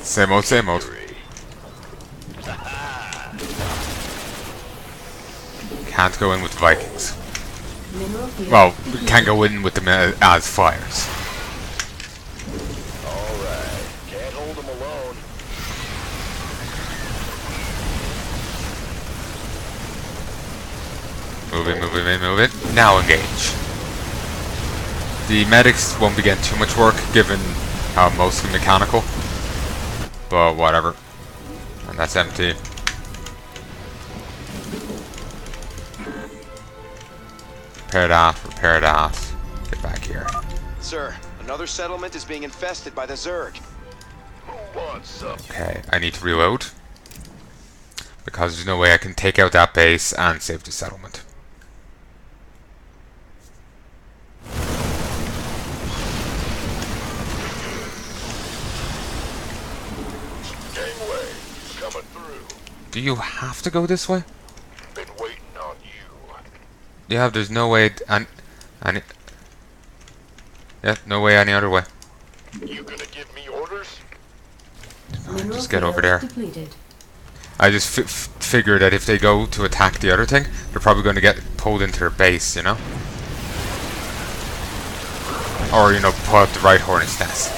Same old, same old. Can't go in with the Vikings. Well, we can't go in with them as flyers. Alright, can't hold them alone. Move it, move it, move it. Now engage. The medics won't be getting too much work, given how mostly mechanical. But whatever. And that's empty. Repair that, repair that. Get back here. Sir, another settlement is being infested by the Zerg. Who wants some? Okay, I need to reload. Because there's no way I can take out that base and save the settlement. Gangway, coming through. Do you have to go this way? Been waiting on you. Yeah, there's no way no way any other way. You gonna give me orders? Just get over there. I just figure that if they go to attack the other thing, they're probably going to get pulled into their base, you know? Or, you know, pull out the right hornet's nest.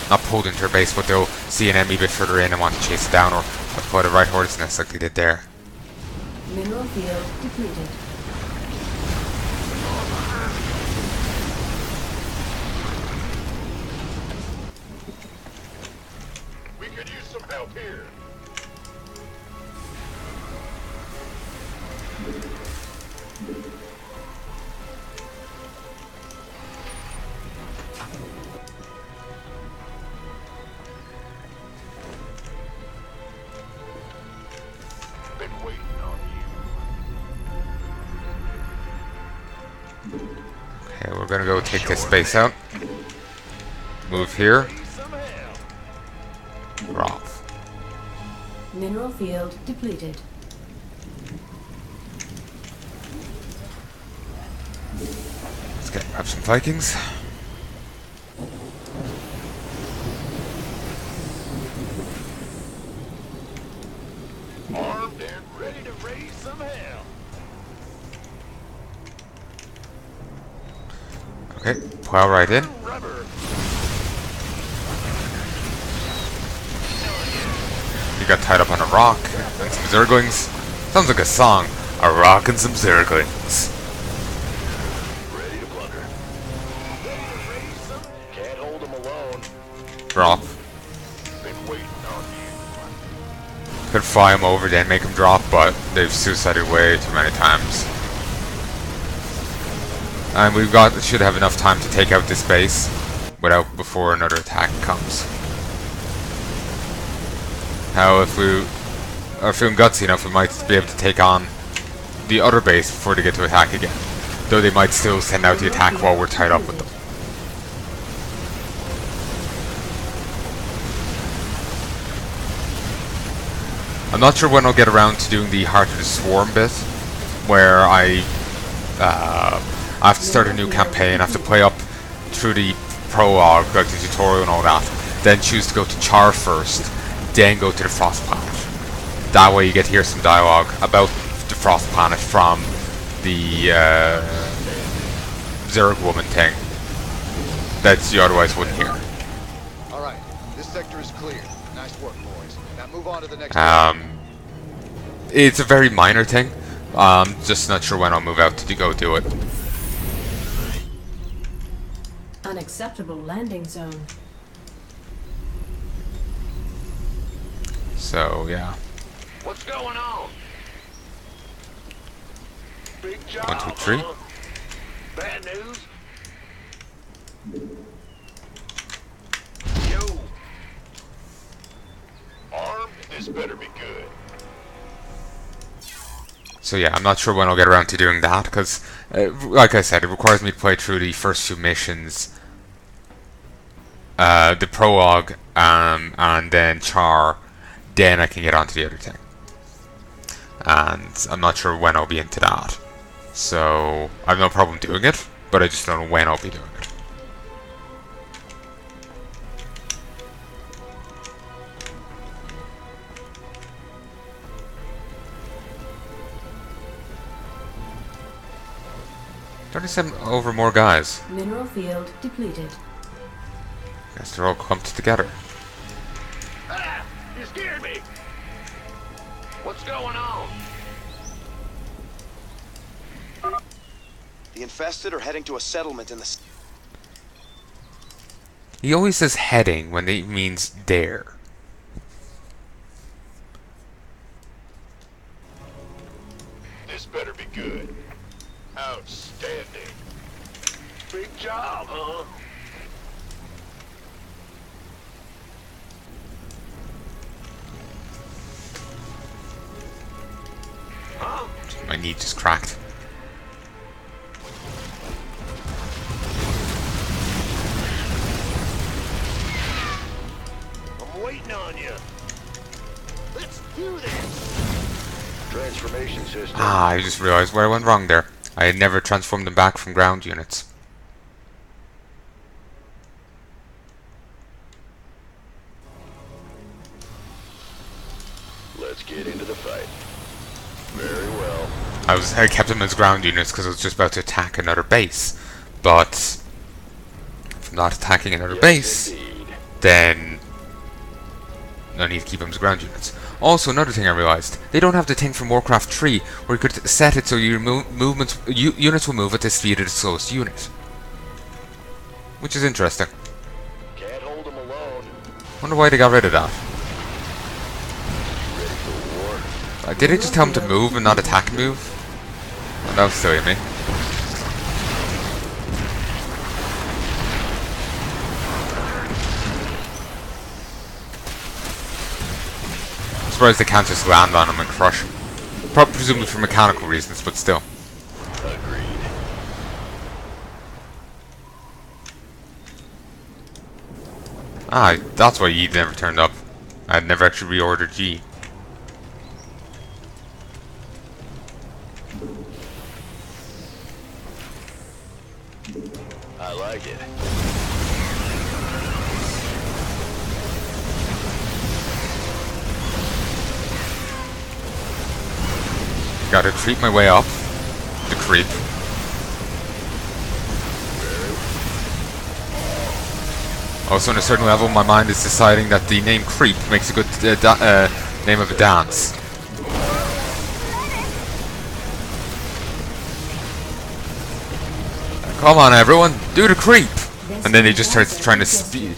Not pulled into their base, but they'll see an enemy a bit further in and want to chase it down, or pull out a right hornet's nest like they did there. Mineral field depleted. We could use some help here. Been waiting on you. Okay, we're going to go take this base out. Move here. Some help. Drop. Mineral field depleted. Let's grab some Vikings. Armed and ready to raise some hell. Okay, plow right in. Rubber. He got tied up on a rock and some Zerglings. Sounds like a song. A rock and some Zerglings. Ready to plunder. Ready to raise some. Can't hold them alone. Drop. Been waiting on you. Could fly him over then make him drop, but they've suicided way too many times. And should have enough time to take out this base before another attack comes. Now if we are feeling gutsy enough, we might be able to take on the other base before they get to attack again. Though they might still send out the attack while we're tied up with them. I'm not sure when I'll get around to doing the Heart of the Swarm bit, where I have to start a new campaign, I have to play up through the prologue, like the tutorial and all that, then choose to go to Char first, then go to the Frost Planet. That way you get to hear some dialogue about the Frost Planet from the Zerg woman thing that you otherwise wouldn't hear. Alright, this sector is clear. Nice work, boys. Now move on to the next It's a very minor thing. Just not sure when I'll move out to go do it. Unacceptable landing zone. So, yeah. What's going on? Big job. 1, 2, 3. huh? Bad news? Yo. Armed? This better be good. So yeah, I'm not sure when I'll get around to doing that, because, like I said, it requires me to play through the first few missions, the prologue, and then Char, then I can get onto the other thing. And I'm not sure when I'll be into that. So, I have no problem doing it, but I just don't know when I'll be doing it. Trying to send over more guys. Mineral field depleted. Guess they're all clumped together. Ah! You scared me! What's going on? The infested are heading to a settlement in the... He always says heading when he means dare. This better be good. Outstanding. Big job, huh? Huh? My knee just cracked. I'm waiting on you. Let's do this. Transformation system. Ah, I just realized where I went wrong there. I had never transformed them back from ground units. Let's get into the fight. Very well. I kept them as ground units because I was just about to attack another base. But if I'm not attacking another base, Indeed. then no need to keep them as ground units. Also, another thing I realized, they don't have the thing from Warcraft 3 where you could set it so your units will move at the speed of the slowest unit. Which is interesting. Can't hold them alone. Wonder why they got rid of that. Ready for war. Did it just tell them to move and not attack and move? Well, that was silly of me. Surprised they can't just land on them and crush them. Presumably for mechanical reasons, but still. Agreed. Ah, that's why Yi never turned up. I had never actually reordered Yi. I like it. Gotta treat my way up. The creep. Also, on a certain level, my mind is deciding that the name Creep makes a good name of a dance. Come on, everyone, do the creep! And then they just start trying to, spread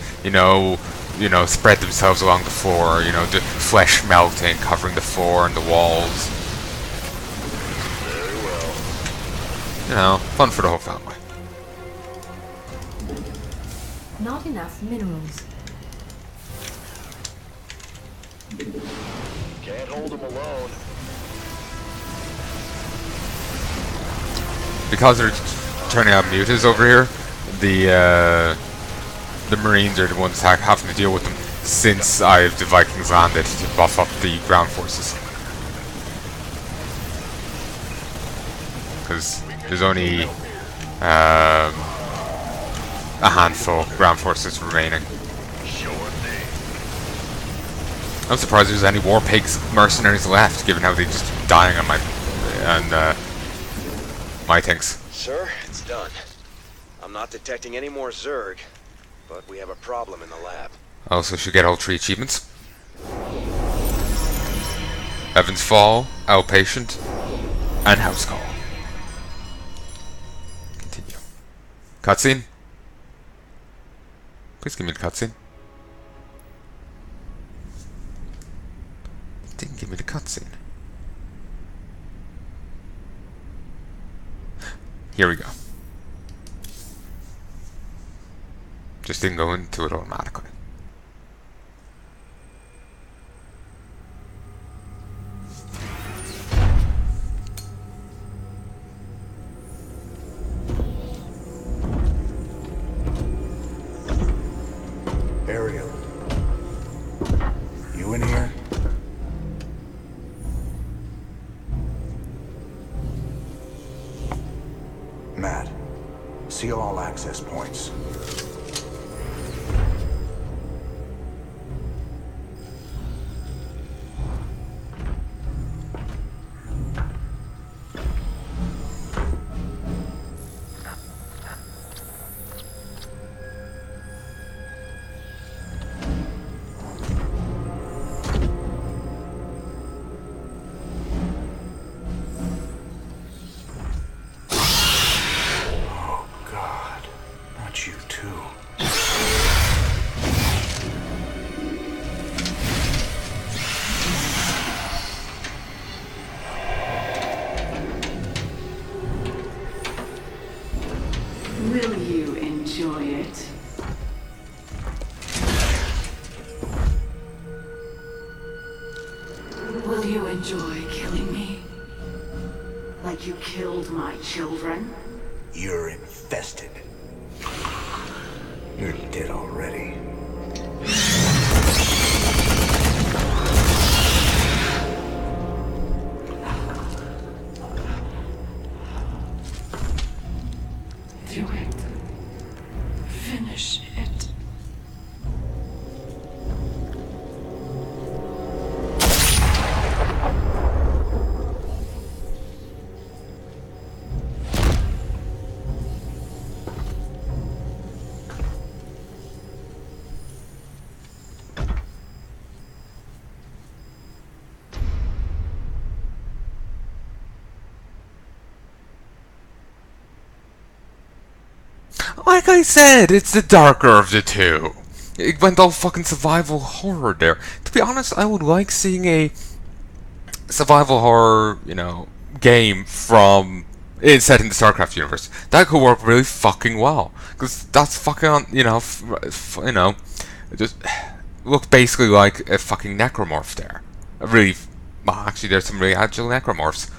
themselves along the floor. The flesh melting, covering the floor and the walls. Fun for the whole family. Not enough minerals. Can't hold them alone. Because they're turning out mutas over here, the Marines are the ones having to deal with them since the Vikings landed to buff up the ground forces. Because there's only a handful of ground forces remaining. Sure thing. I'm surprised there's any war pigs mercenaries left, given how they just keep dying on my things. Sir, it's done. I'm not detecting any more Zerg, but we have a problem in the lab. I also should get all 3 achievements. Heaven's Fall, Outpatient, and House Call. Continue. Cutscene? Please give me the cutscene. Didn't give me the cutscene. Here we go. Just didn't go into it automatically. Ariel, you in here? Matt, seal all access points. enjoy killing me? Like you killed my children? You're infested. You're dead already. Do it. Finish it. Like I said, it's the darker of the two. It went all fucking survival horror there. To be honest, I would like seeing a survival horror, game from set in the StarCraft universe. That could work really fucking well, because that's fucking just look basically like a fucking necromorph there. Actually, there's some really agile necromorphs.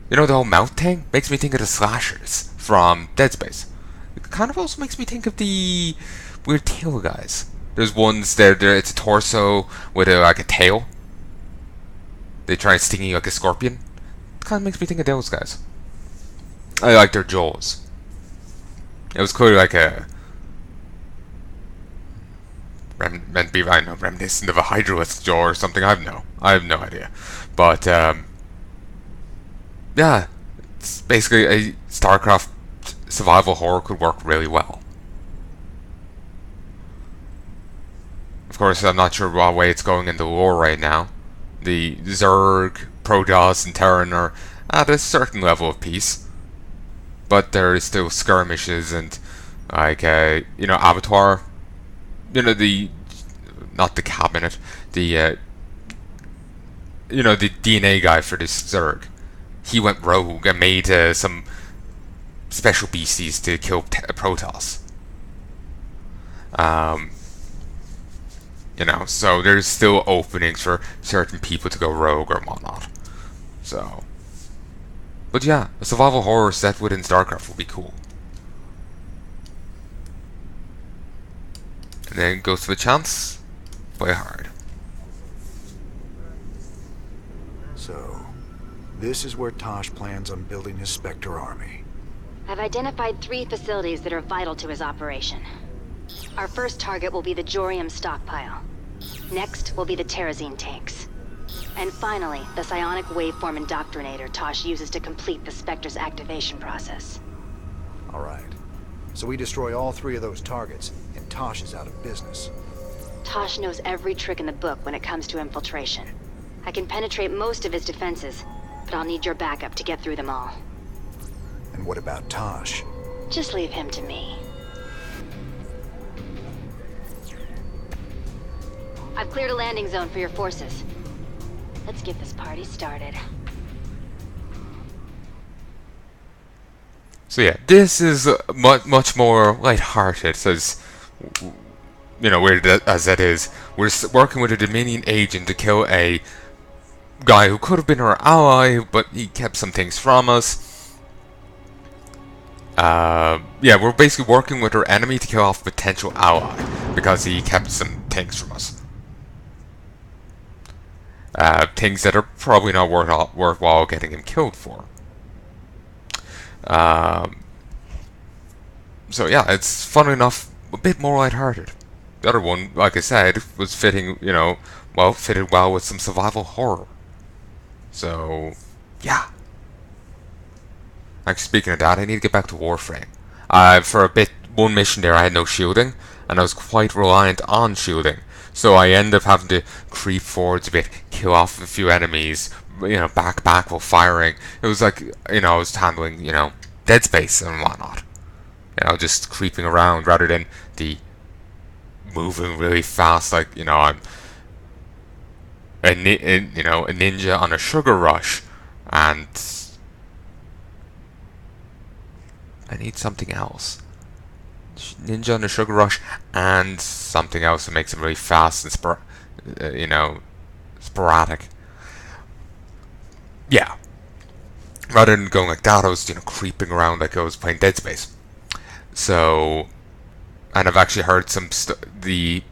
The whole mouth thing makes me think of the slashers from Dead Space. It kind of also makes me think of the weird tail guys. There's ones there. It's a torso with like a tail. They try stinging you like a scorpion. It kind of makes me think of those guys. I like their jaws. It was clearly like a meant to be, I don't know, reminiscent of a Hydralith's jaw or something. I have no idea. But yeah, it's basically a StarCraft survival horror could work really well. Of course, I'm not sure what way it's going in the lore right now. The Zerg, Protoss, and Terran are at a certain level of peace, but there is still skirmishes and like Abattoir. Not the cabinet, the the DNA guy for this Zerg. He went rogue and made some special beasties to kill Protoss. So there's still openings for certain people to go rogue or whatnot. So, but yeah, a survival horror set within StarCraft would be cool. And then goes to a chance, play hard. So, this is where Tosh plans on building his Spectre army. I've identified 3 facilities that are vital to his operation. Our first target will be the Jorium stockpile. Next will be the Terrazine tanks. And finally, the psionic waveform indoctrinator Tosh uses to complete the Spectre's activation process. Alright. So we destroy all 3 of those targets, and Tosh is out of business. Tosh knows every trick in the book when it comes to infiltration. I can penetrate most of his defenses, but I'll need your backup to get through them all. And what about Tosh? Just leave him to me. I've cleared a landing zone for your forces. Let's get this party started. So yeah, this is much more lighthearted, as weird as that is. We're working with a Dominion agent to kill a guy who could have been our ally, but he kept some things from us. Yeah, we're basically working with our enemy to kill off a potential ally because he kept some things from us. Things that are probably not worthwhile getting him killed for. So yeah, it's fun enough, a bit more lighthearted. The other one, like I said, was fitted well with some survival horror. So, yeah. Actually, speaking of that, I need to get back to Warframe. For a bit, one mission there, I had no shielding, and I was quite reliant on shielding. So I ended up having to creep forwards a bit, kill off a few enemies, back while firing. It was like, I was handling, Dead Space and whatnot. Just creeping around rather than the moving really fast, like, I'm a ninja on a sugar rush, and I need something else. Ninja on a sugar rush and something else that makes him really fast and sporadic. yeah, rather than going like that, I was, creeping around like I was playing Dead Space. So, and I've actually heard the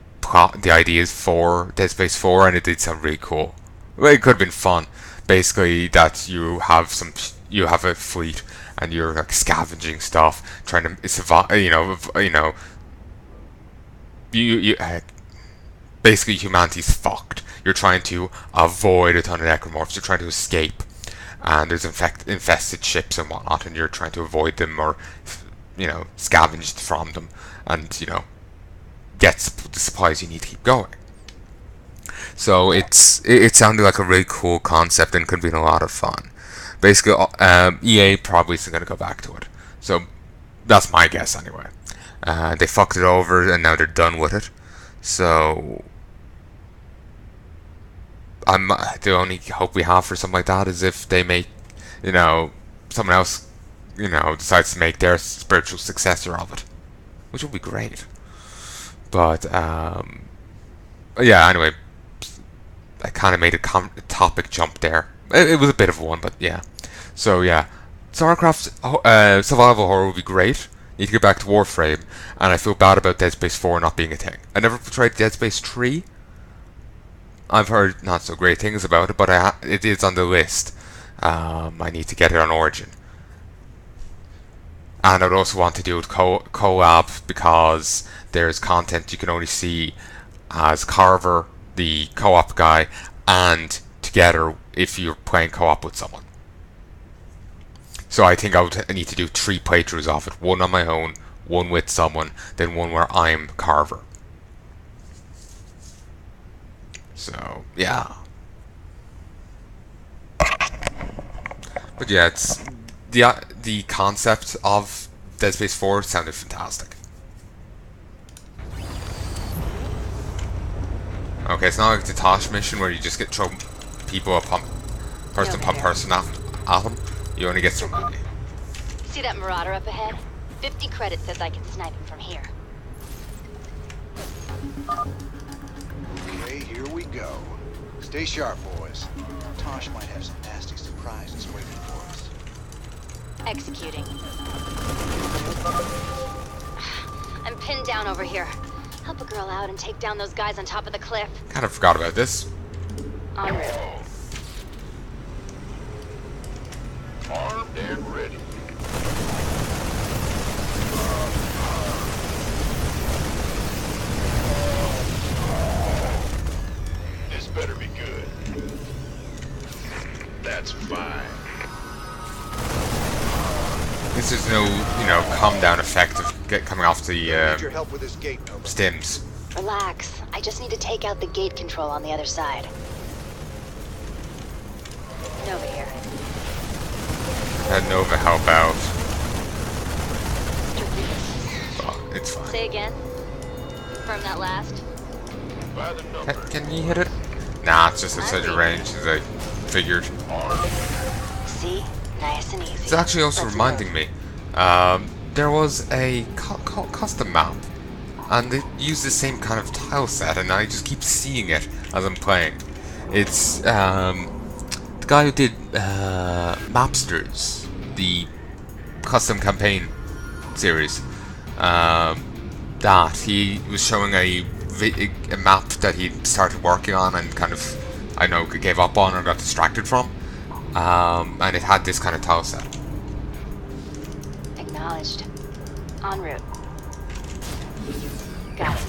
ideas for Dead Space 4, and it did sound really cool. Well, it could have been fun. Basically, that you have a fleet, and you're like scavenging stuff, trying to survive. Basically humanity's fucked. You're trying to avoid a ton of necromorphs. You're trying to escape, and there's infested ships and whatnot, and you're trying to avoid them or, scavenge from them, and get the supplies you need to keep going. So it sounded like a really cool concept and could be a lot of fun. Basically, EA probably isn't going to go back to it. So that's my guess anyway. They fucked it over and now they're done with it. So the only hope we have for something like that is if they make, someone else, decides to make their spiritual successor of it, which would be great. But yeah. Anyway, I kind of made a topic jump there. It was a bit of one, but yeah. So yeah, StarCraft survival horror would be great. Need to get back to Warframe, and I feel bad about Dead Space 4 not being a thing. I never tried Dead Space 3. I've heard not so great things about it, but it is on the list. I need to get it on Origin. And I'd also want to do it collab, because there's content you can only see as Carver, the co-op guy, and together if you're playing co-op with someone. So I think I need to do 3 playthroughs of it. One on my own, one with someone, then one where I'm Carver. So, yeah. But yeah, it's the concept of Dead Space 4 sounded fantastic. Okay, it's not like the Tosh mission where you just get thrown people upon person at them. You only get some money. See that marauder up ahead? 50 credits says I can snipe him from here. Okay, here we go. Stay sharp, boys. Tosh might have some nasty surprises waiting for us. Executing. I'm pinned down over here. Help a girl out and take down those guys on top of the cliff. Kind of forgot about this. En route. Armed and ready. This better be good. That's fine. This is no, calm down effect of coming off the Need your help with this gate, Nova. stims. Relax. I just need to take out the gate control on the other side. Nova here. Had Nova help out. Oh, it's fine. Say again. Confirm that last. By the number. Can you hit it? Nah, it's just at such a range as I figured. See? Nice and easy. It's actually also Let's reminding move. me, there was a custom map, and it used the same kind of tile set, and I just keep seeing it as I'm playing. It's the guy who did Mapsters, the custom campaign series. That he was showing a map that he started working on and kind of, gave up on or got distracted from. And it had this kind of tile set. Acknowledged. En route. Got it.